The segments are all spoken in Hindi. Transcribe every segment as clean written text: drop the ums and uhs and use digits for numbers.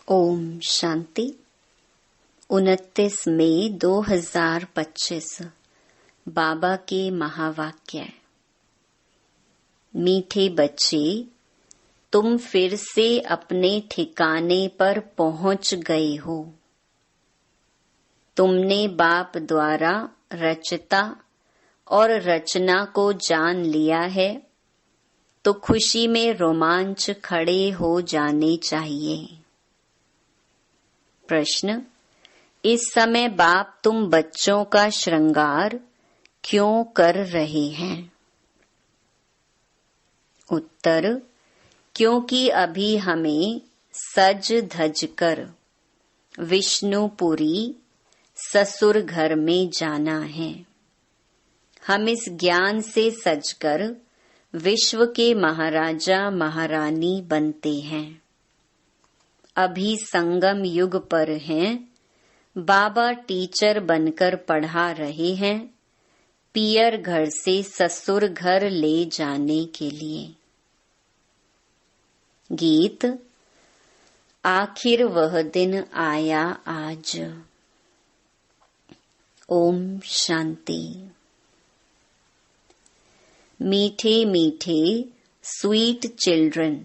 ओम शांति। 29 मई 2025 बाबा के महावाक्य। मीठे बच्चे, तुम फिर से अपने ठिकाने पर पहुंच गए हो। तुमने बाप द्वारा रचता और रचना को जान लिया है, तो खुशी में रोमांच खड़े हो जाने चाहिए। प्रश्न: इस समय बाप तुम बच्चों का श्रृंगार क्यों कर रहे हैं? उत्तर: क्योंकि अभी हमें सज धज कर विष्णुपुरी ससुर घर में जाना है। हम इस ज्ञान से सजकर विश्व के महाराजा महारानी बनते हैं। अभी संगम युग पर हैं। बाबा टीचर बनकर पढ़ा रहे हैं, पियर घर से ससुर घर ले जाने के लिए। गीत: आखिर वह दिन आया आज। ओम शांति। मीठे मीठे स्वीट चिल्ड्रन,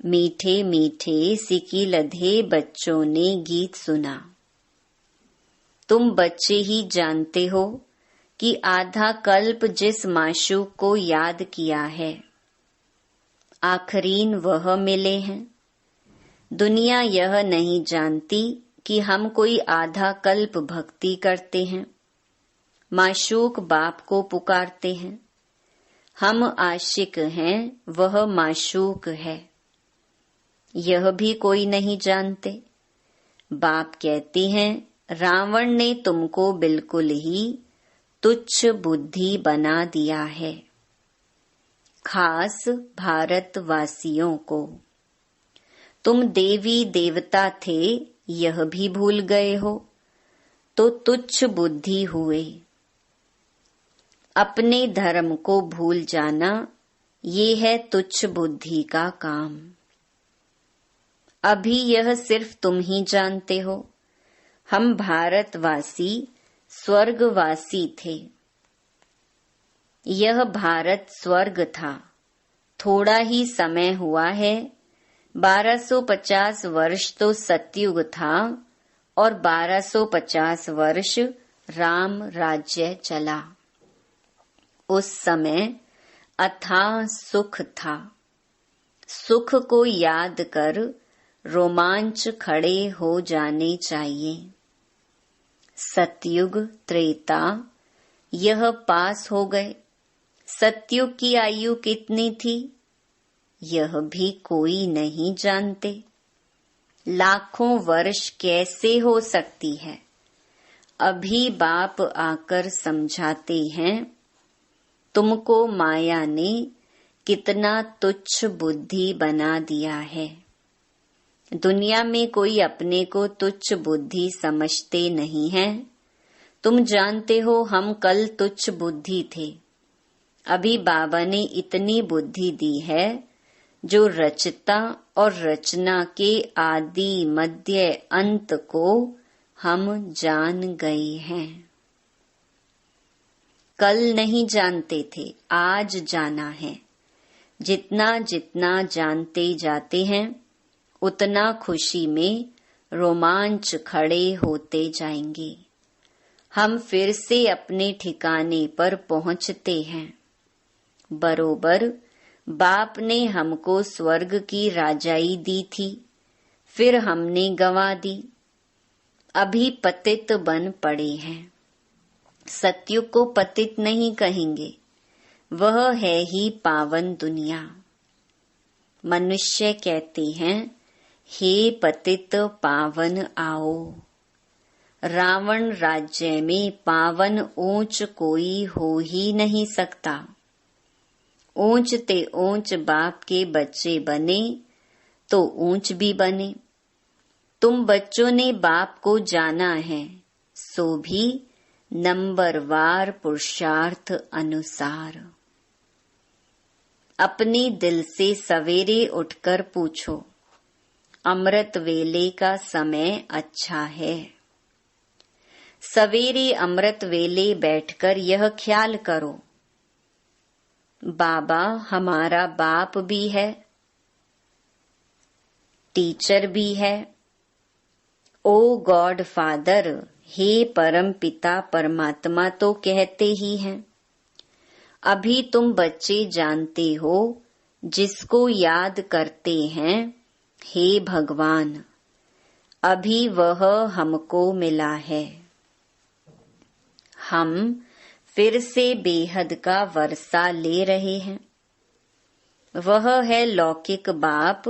मीठे मीठे सिकी लधे बच्चों ने गीत सुना। तुम बच्चे ही जानते हो कि आधा कल्प जिस माशूक को याद किया है, आखरीन वह मिले हैं। दुनिया यह नहीं जानती कि हम कोई आधा कल्प भक्ति करते हैं, माशूक बाप को पुकारते हैं। हम आशिक हैं, वह माशूक है, यह भी कोई नहीं जानते। बाप कहते हैं, रावण ने तुमको बिल्कुल ही तुच्छ बुद्धि बना दिया है, खास भारतवासियों को। तुम देवी देवता थे, यह भी भूल गए हो, तो तुच्छ बुद्धि हुए। अपने धर्म को भूल जाना, ये है तुच्छ बुद्धि का काम। अभी यह सिर्फ तुम ही जानते हो। हम भारतवासी स्वर्गवासी थे। यह भारत स्वर्ग था। थोड़ा ही समय हुआ है। 1250 वर्ष तो सतयुग था और 1250 वर्ष राम राज्य चला। उस समय अथाह सुख था। सुख को याद कर रोमांच खड़े हो जाने चाहिए। सतयुग त्रेता यह पास हो गए। सतयुग की आयु कितनी थी, यह भी कोई नहीं जानते। लाखों वर्ष कैसे हो सकती है? अभी बाप आकर समझाते हैं, तुमको माया ने कितना तुच्छ बुद्धि बना दिया है। दुनिया में कोई अपने को तुच्छ बुद्धि समझते नहीं है। तुम जानते हो हम कल तुच्छ बुद्धि थे। अभी बाबा ने इतनी बुद्धि दी है जो रचता और रचना के आदि मध्य अंत को हम जान गए हैं। कल नहीं जानते थे, आज जाना है। जितना जितना जानते जाते हैं, उतना खुशी में रोमांच खड़े होते जाएंगे। हम फिर से अपने ठिकाने पर पहुंचते हैं। बरोबर बाप ने हमको स्वर्ग की राजाई दी थी, फिर हमने गंवा दी। अभी पतित बन पड़े हैं। सतयुग को पतित नहीं कहेंगे, वह है ही पावन दुनिया। मनुष्य कहते हैं, हे पतित पावन आओ। रावण राज्य में पावन ऊंच कोई हो ही नहीं सकता। ऊंच ते ऊंच बाप के बच्चे बने तो ऊंच भी बने। तुम बच्चों ने बाप को जाना है, सो भी नंबरवार पुरुषार्थ अनुसार। अपने दिल से सवेरे उठकर पूछो, अमृत वेले का समय अच्छा है। सवेरे अमृत वेले बैठकर यह ख्याल करो, बाबा हमारा बाप भी है, टीचर भी है। ओ गॉड फादर, हे परम पिता परमात्मा तो कहते ही हैं। अभी तुम बच्चे जानते हो, जिसको याद करते हैं, हे भगवान, अभी वह हमको मिला है। हम फिर से बेहद का वर्षा ले रहे हैं। वह है लौकिक बाप,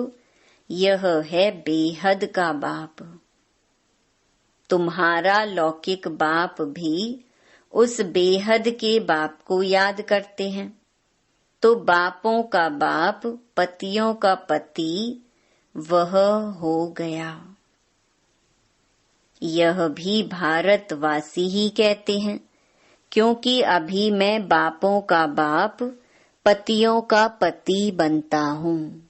यह है बेहद का बाप। तुम्हारा लौकिक बाप भी उस बेहद के बाप को याद करते हैं, तो बापों का बाप, पतियों का पति वह हो गया। यह भी भारतवासी ही कहते हैं, क्योंकि अभी मैं बापों का बाप, पतियों का पति बनता हूँ।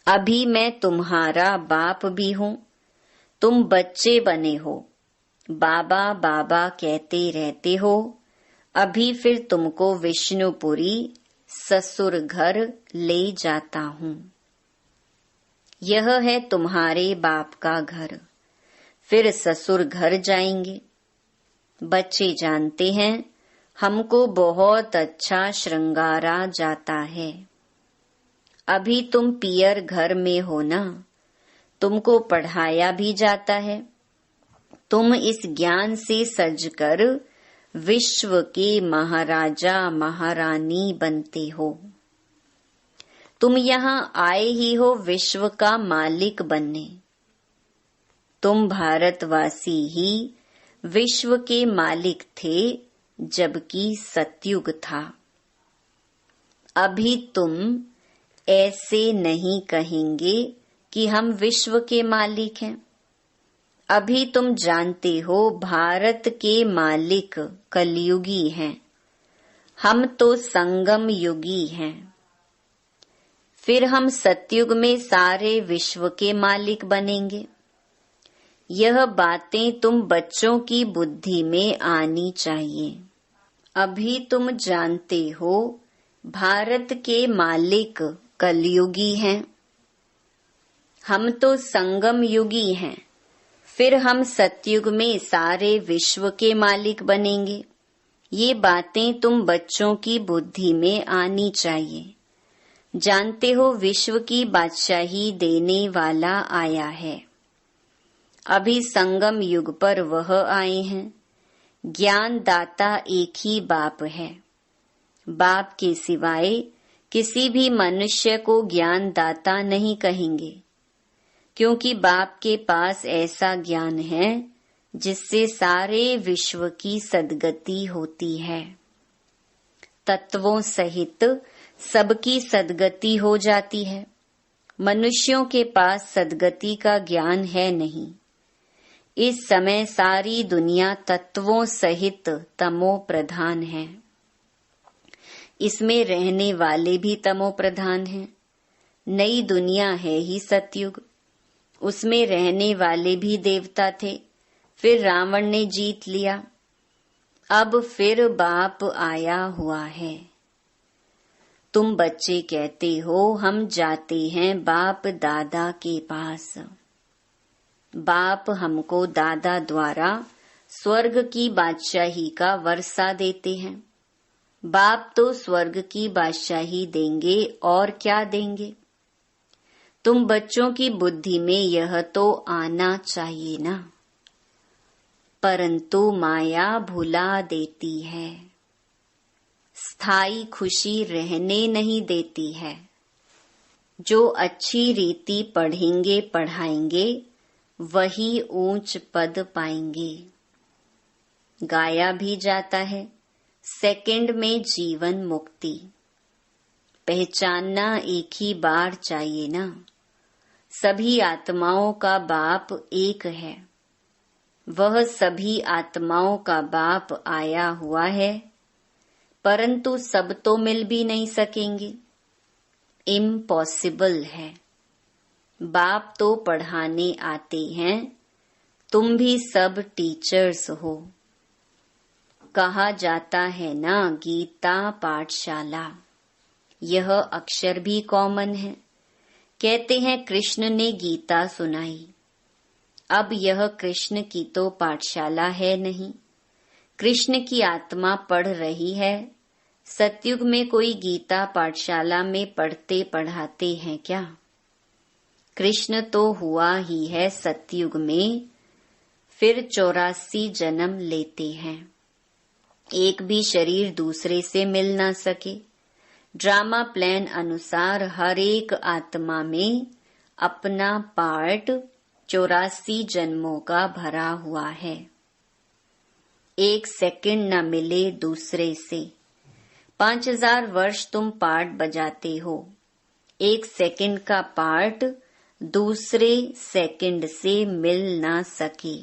अभी मैं तुम्हारा बाप भी हूँ। तुम बच्चे बने हो, बाबा बाबा कहते रहते हो। अभी फिर तुमको विष्णुपुरी ससुर घर ले जाता हूँ। यह है तुम्हारे बाप का घर। फिर ससुर घर जाएंगे। बच्चे जानते हैं, हमको बहुत अच्छा श्रृंगारा जाता है। अभी तुम पियर घर में हो ना, तुमको पढ़ाया भी जाता है। तुम इस ज्ञान से सजकर विश्व के महाराजा महारानी बनते हो। तुम यहाँ आए ही हो विश्व का मालिक बनने। तुम भारतवासी ही विश्व के मालिक थे, जबकि सतयुग था। अभी तुम ऐसे नहीं कहेंगे कि हम विश्व के मालिक हैं। अभी तुम जानते हो भारत के मालिक कलयुगी हैं, हम तो संगम युगी हैं। फिर हम सतयुग में सारे विश्व के मालिक बनेंगे। यह बातें तुम बच्चों की बुद्धि में आनी चाहिए। अभी तुम जानते हो भारत के मालिक कलयुगी हैं, हम तो संगम युगी हैं। फिर हम सतयुग में सारे विश्व के मालिक बनेंगे। ये बातें तुम बच्चों की बुद्धि में आनी चाहिए। जानते हो विश्व की बादशाही देने वाला आया है। अभी संगम युग पर वह आए हैं। ज्ञान दाता एक ही बाप है। बाप के सिवाय किसी भी मनुष्य को ज्ञान दाता नहीं कहेंगे, क्योंकि बाप के पास ऐसा ज्ञान है जिससे सारे विश्व की सद्गति होती है। तत्वों सहित सबकी सद्गति हो जाती है। मनुष्यों के पास सद्गति का ज्ञान है नहीं। इस समय सारी दुनिया तत्वों सहित तमो प्रधान है। इसमें रहने वाले भी तमो प्रधान हैं। नई दुनिया है ही सतयुग, उसमें रहने वाले भी देवता थे। फिर रावण ने जीत लिया। अब फिर बाप आया हुआ है। तुम बच्चे कहते हो हम जाते हैं बाप दादा के पास। बाप हमको दादा द्वारा स्वर्ग की बादशाही का वर्षा देते हैं। बाप तो स्वर्ग की बादशाही देंगे और क्या देंगे। तुम बच्चों की बुद्धि में यह तो आना चाहिए ना, परंतु माया भुला देती है, स्थायी खुशी रहने नहीं देती है। जो अच्छी रीति पढ़ेंगे पढ़ाएंगे वही ऊंच पद पाएंगे। गाया भी जाता है, सेकंड में जीवन मुक्ति। पहचानना एक ही बार चाहिए ना। सभी आत्माओं का बाप एक है। वह सभी आत्माओं का बाप आया हुआ है, परंतु सब तो मिल भी नहीं सकेंगे। इम्पॉसिबल है। बाप तो पढ़ाने आते हैं, तुम भी सब टीचर्स हो। कहा जाता है ना गीता पाठशाला, यह अक्षर भी कॉमन है। कहते हैं कृष्ण ने गीता सुनाई। अब यह कृष्ण की तो पाठशाला है नहीं, कृष्ण की आत्मा पढ़ रही है। सतयुग में कोई गीता पाठशाला में पढ़ते पढ़ाते हैं क्या? कृष्ण तो हुआ ही है सतयुग में, फिर 84 जन्म लेते हैं। एक भी शरीर दूसरे से मिल ना सके। ड्रामा प्लान अनुसार हर एक आत्मा में अपना पार्ट 84 जन्मों का भरा हुआ है। एक सेकंड न मिले दूसरे से। 5000 वर्ष तुम पार्ट बजाते हो, एक सेकंड का पार्ट दूसरे सेकंड से मिल ना सके।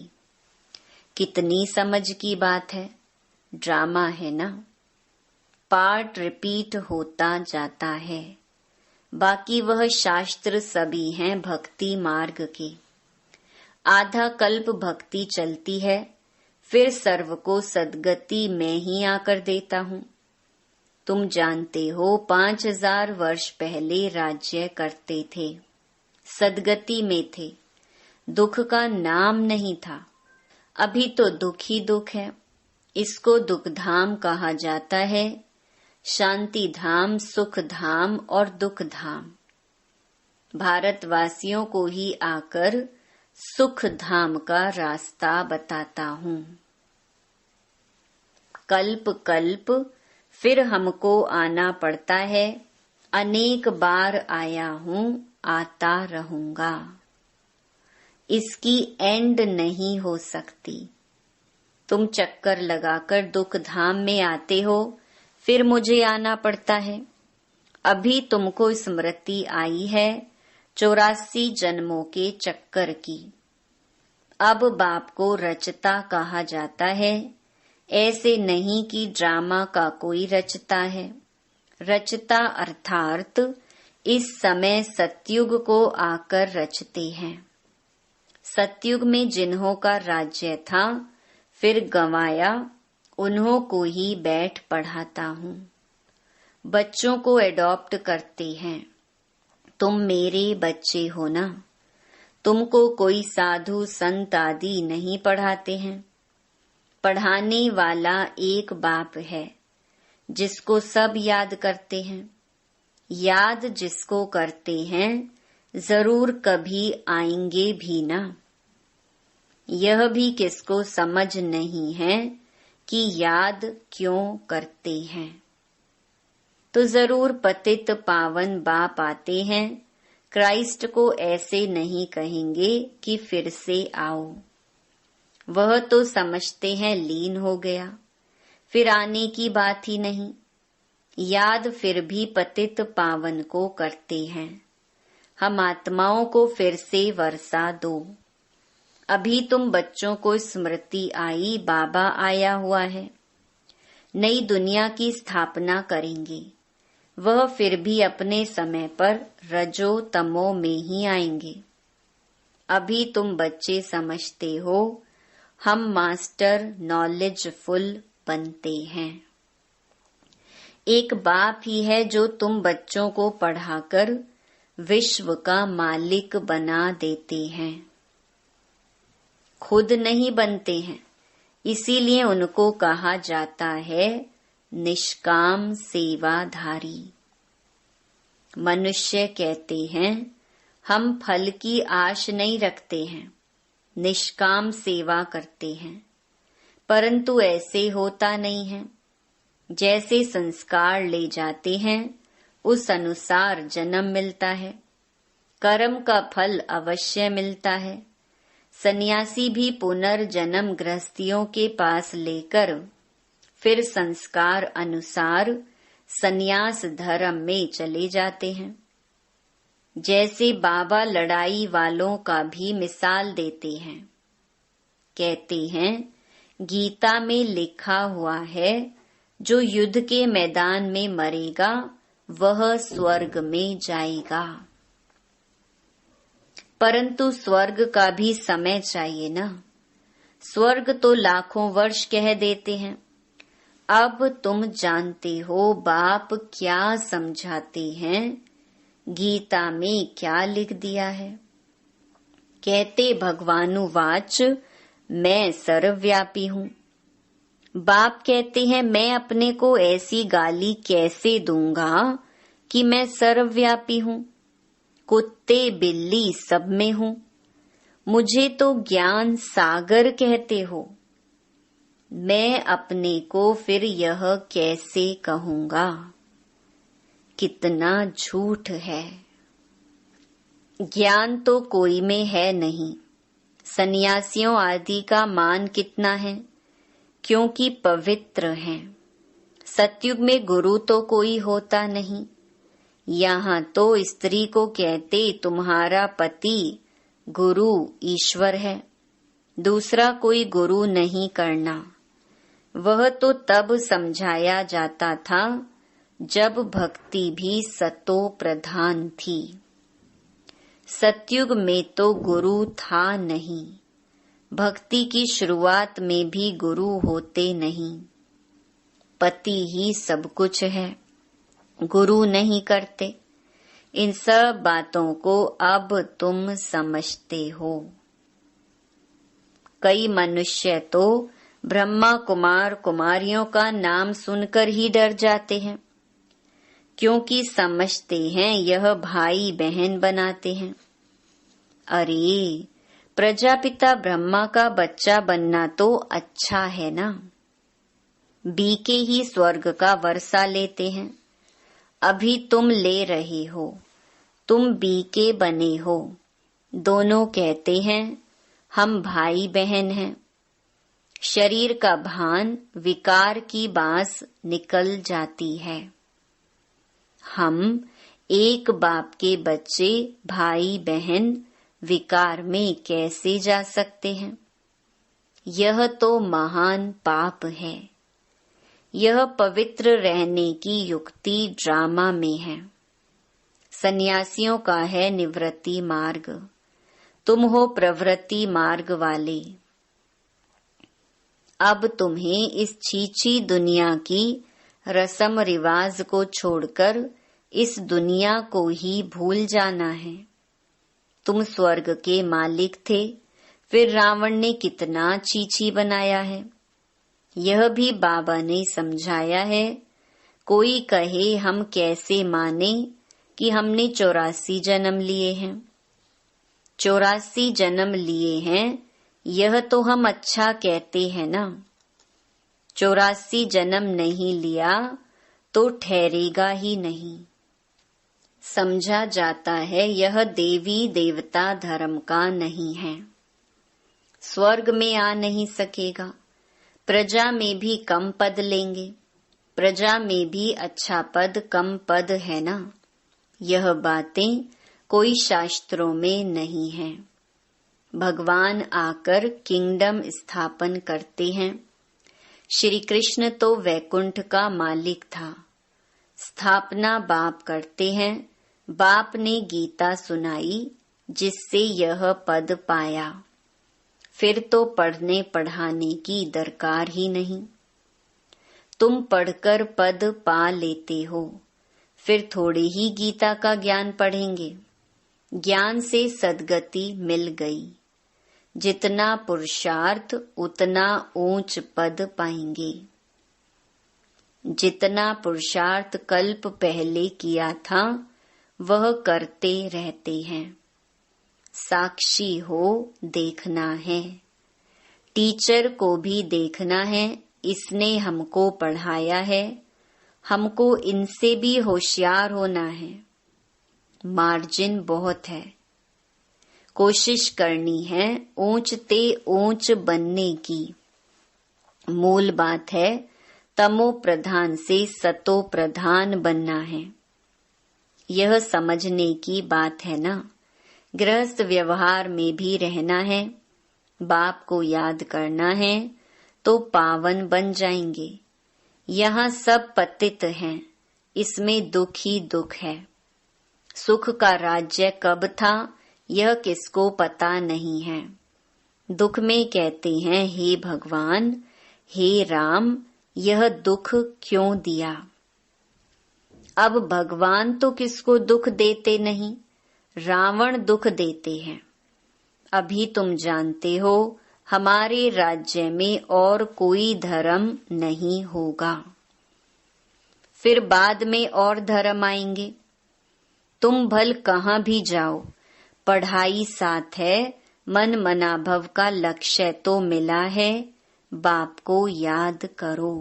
कितनी समझ की बात है। ड्रामा है ना। पार्ट रिपीट होता जाता है। बाकी वह शास्त्र सभी हैं भक्ति मार्ग के। आधा कल्प भक्ति चलती है, फिर सर्व को सद्गति मैं ही आकर देता हूँ। तुम जानते हो 5000 वर्ष पहले राज्य करते थे, सद्गति में थे, दुख का नाम नहीं था। अभी तो दुख ही दुख है। इसको दुख धाम कहा जाता है। शांति धाम, सुख धाम और दुख धाम। भारतवासियों को ही आकर सुख धाम का रास्ता बताता हूँ। कल्प कल्प फिर हमको आना पड़ता है। अनेक बार आया हूँ, आता रहूंगा। इसकी एंड नहीं हो सकती। तुम चक्कर लगाकर दुख धाम में आते हो, फिर मुझे आना पड़ता है। अभी तुमको स्मृति आई है 84 जन्मों के चक्कर की। अब बाप को रचता कहा जाता है। ऐसे नहीं कि ड्रामा का कोई रचता है। रचता अर्थात इस समय सतयुग को आकर रचते हैं। सतयुग में जिन्हों का राज्य था फिर गंवाया, उन्हों को ही बैठ पढ़ाता हूँ। बच्चों को एडॉप्ट करते हैं। तुम मेरे बच्चे हो ना। तुमको कोई साधु संत आदि नहीं पढ़ाते हैं। पढ़ाने वाला एक बाप है, जिसको सब याद करते हैं। याद जिसको करते हैं, जरूर कभी आएंगे भी ना। यह भी किसको समझ नहीं है कि याद क्यों करते हैं। तो जरूर पतित पावन बाप आते हैं। क्राइस्ट को ऐसे नहीं कहेंगे कि फिर से आओ। वह तो समझते हैं लीन हो गया, फिर आने की बात ही नहीं। याद फिर भी पतित पावन को करते हैं। हम आत्माओं को फिर से वर्षा दो। अभी तुम बच्चों को स्मृति आई, बाबा आया हुआ है। नई दुनिया की स्थापना करेंगे। वह फिर भी अपने समय पर रजो तमो में ही आएंगे। अभी तुम बच्चे समझते हो, हम मास्टर नॉलेजफुल बनते हैं। एक बाप ही है जो तुम बच्चों को पढ़ाकर विश्व का मालिक बना देते हैं। खुद नहीं बनते हैं, इसीलिए उनको कहा जाता है निष्काम सेवाधारी। मनुष्य कहते हैं हम फल की आश नहीं रखते हैं, निष्काम सेवा करते हैं, परंतु ऐसे होता नहीं है। जैसे संस्कार ले जाते हैं उस अनुसार जन्म मिलता है। कर्म का फल अवश्य मिलता है। सन्यासी भी पुनर्जन्म गृहस्थियों के पास लेकर फिर संस्कार अनुसार सन्यास धर्म में चले जाते हैं। जैसे बाबा लड़ाई वालों का भी मिसाल देते हैं। कहते हैं गीता में लिखा हुआ है, जो युद्ध के मैदान में मरेगा वह स्वर्ग में जाएगा। परंतु स्वर्ग का भी समय चाहिए ना। स्वर्ग तो लाखों वर्ष कह देते हैं। अब तुम जानते हो बाप क्या समझाते हैं, गीता में क्या लिख दिया है। कहते भगवानुवाच मैं सर्वव्यापी हूँ। बाप कहते हैं मैं अपने को ऐसी गाली कैसे दूंगा कि मैं सर्वव्यापी हूँ। कुत्ते बिल्ली सब में हूँ। मुझे तो ज्ञान सागर कहते हो। मैं अपने को फिर यह कैसे कहूँगा। कितना झूठ है। ज्ञान तो कोई में है नहीं। सन्यासियों आदि का मान कितना है, क्योंकि पवित्र हैं। सतयुग में गुरु तो कोई होता नहीं। यहाँ तो स्त्री को कहते तुम्हारा पति गुरु ईश्वर है, दूसरा कोई गुरु नहीं करना। वह तो तब समझाया जाता था जब भक्ति भी सतो प्रधान थी। सतयुग में तो गुरु था नहीं। भक्ति की शुरुआत में भी गुरु होते नहीं। पति ही सब कुछ है, गुरु नहीं करते। इन सब बातों को अब तुम समझते हो। कई मनुष्य तो ब्रह्मा कुमार कुमारियों का नाम सुनकर ही डर जाते हैं, क्योंकि समझते हैं यह भाई बहन बनाते हैं। अरे प्रजापिता ब्रह्मा का बच्चा बनना तो अच्छा है ना। बीके ही स्वर्ग का वर्षा लेते हैं। अभी तुम ले रहे हो, तुम बीके बने हो। दोनों कहते हैं हम भाई बहन हैं। शरीर का भान विकार की बांस निकल जाती है। हम एक बाप के बच्चे भाई बहन विकार में कैसे जा सकते हैं। यह तो महान पाप है। यह पवित्र रहने की युक्ति ड्रामा में है। सन्यासियों का है निवृत्ति मार्ग, तुम हो प्रवृत्ति मार्ग वाले। अब तुम्हें इस छीछी दुनिया की रस्म रिवाज को छोड़कर इस दुनिया को ही भूल जाना है। तुम स्वर्ग के मालिक थे, फिर रावण ने कितना छीछी बनाया है। यह भी बाबा ने समझाया है। कोई कहे हम कैसे माने कि हमने 84 जन्म लिए हैं। 84 जन्म लिए हैं, यह तो हम अच्छा कहते हैं ना। 84 जन्म नहीं लिया तो ठहरेगा ही नहीं। समझा जाता है यह देवी देवता धर्म का नहीं है। स्वर्ग में आ नहीं सकेगा। प्रजा में भी कम पद लेंगे। प्रजा में भी अच्छा पद कम पद है ना। यह बातें कोई शास्त्रों में नहीं है। भगवान आकर किंगडम स्थापन करते हैं। श्री कृष्ण तो वैकुंठ का मालिक था। स्थापना बाप करते हैं। बाप ने गीता सुनाई जिससे यह पद पाया। फिर तो पढ़ने पढ़ाने की दरकार ही नहीं। तुम पढ़कर पद पा लेते हो, फिर थोड़े ही गीता का ज्ञान पढ़ेंगे। ज्ञान से सद्गति मिल गई। जितना पुरुषार्थ उतना ऊंच पद पाएंगे। जितना पुरुषार्थ कल्प पहले किया था वह करते रहते हैं। साक्षी हो देखना है। टीचर को भी देखना है, इसने हमको पढ़ाया है। हमको इनसे भी होशियार होना है। मार्जिन बहुत है। कोशिश करनी है ऊंचते ऊंच बनने की। मूल बात है तमो प्रधान से सतो प्रधान बनना है। यह समझने की बात है ना। गृहस्थ व्यवहार में भी रहना है। बाप को याद करना है तो पावन बन जाएंगे। यहाँ सब पतित हैं, इसमें दुख ही दुख है। सुख का राज्य कब था यह किसको पता नहीं है। दुख में कहते हैं हे भगवान, हे राम, यह दुख क्यों दिया। अब भगवान तो किसको दुख देते नहीं, रावण दुख देते हैं। अभी तुम जानते हो हमारे राज्य में और कोई धर्म नहीं होगा, फिर बाद में और धर्म आएंगे। तुम भल कहाँ भी जाओ, पढ़ाई साथ है, मन मनाभव का लक्ष्य तो मिला है, बाप को याद करो।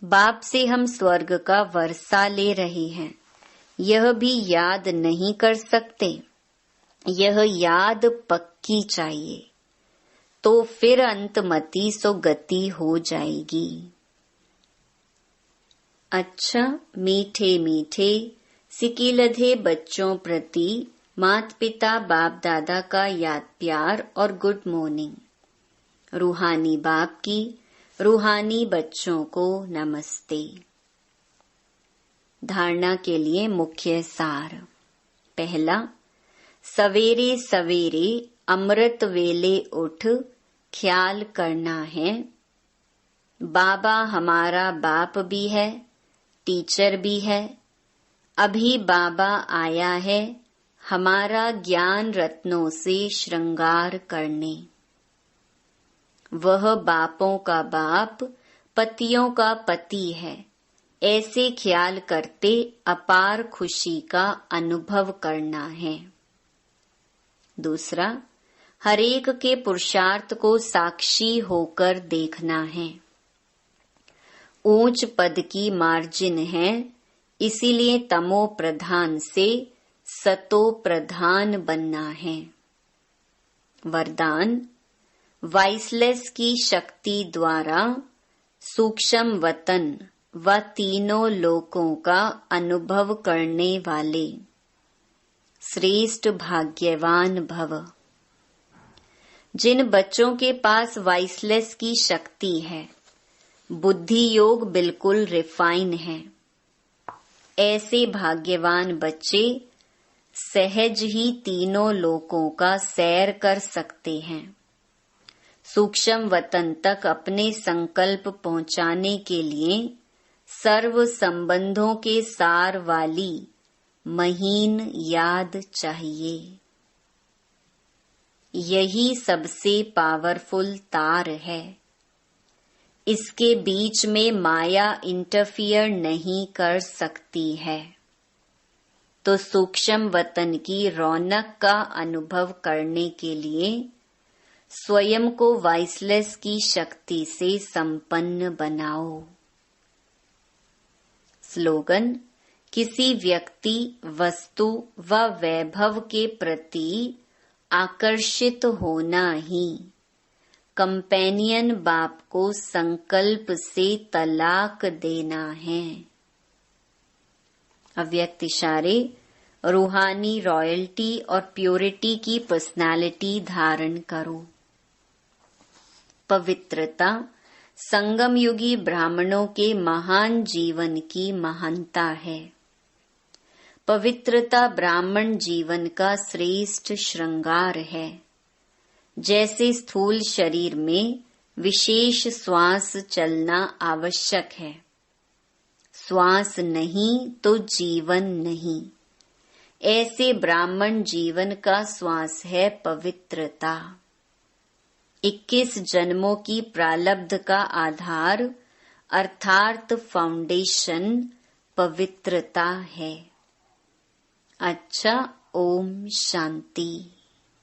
बाप से हम स्वर्ग का वर्षा ले रहे हैं, यह भी याद नहीं कर सकते। यह याद पक्की चाहिए, तो फिर अंतमति सो गति हो जाएगी। अच्छा, मीठे मीठे सिकिलधे बच्चों प्रति माता पिता बाप दादा का याद प्यार और गुड मॉर्निंग। रूहानी बाप की रूहानी बच्चों को नमस्ते। धारणा के लिए मुख्य सार। पहला, सवेरे सवेरे अमृत वेले उठ ख्याल करना है। बाबा हमारा बाप भी है, टीचर भी है। अभी बाबा आया है हमारा ज्ञान रत्नों से श्रृंगार करने। वह बापों का बाप, पतियों का पति है, ऐसे ख्याल करते अपार खुशी का अनुभव करना है। दूसरा, हरेक के पुरुषार्थ को साक्षी होकर देखना है। ऊंच पद की मार्जिन है, इसीलिए तमो प्रधान से सतो प्रधान बनना है। वरदान, वाइसलेस की शक्ति द्वारा सूक्ष्म वतन व तीनों लोकों का अनुभव करने वाले श्रेष्ठ भाग्यवान भव। जिन बच्चों के पास वाइसलेस की शक्ति है, बुद्धि योग बिल्कुल रिफाइन है, ऐसे भाग्यवान बच्चे सहज ही तीनों लोकों का सैर कर सकते हैं। सूक्ष्म वतन तक अपने संकल्प पहुंचाने के लिए सर्व संबंधों के सार वाली महीन याद चाहिए। यही सबसे पावरफुल तार है। इसके बीच में माया इंटरफियर नहीं कर सकती है। तो सूक्ष्म वतन की रौनक का अनुभव करने के लिए स्वयं को वाइसलेस की शक्ति से संपन्न बनाओ। स्लोगन, किसी व्यक्ति, वस्तु व वैभव के प्रति आकर्षित होना ही कंपेनियन बाप को संकल्प से तलाक देना है। अव्यक्त इशारे, रूहानी रॉयल्टी और प्योरिटी की पर्सनालिटी धारण करो। पवित्रता संगम युगी ब्राह्मणों के महान जीवन की महानता है। पवित्रता ब्राह्मण जीवन का श्रेष्ठ श्रृंगार है। जैसे स्थूल शरीर में विशेष श्वास चलना आवश्यक है, श्वास नहीं तो जीवन नहीं, ऐसे ब्राह्मण जीवन का श्वास है पवित्रता। 21 जन्मों की प्रारब्ध का आधार अर्थात फाउंडेशन पवित्रता है। अच्छा, ओम शांति।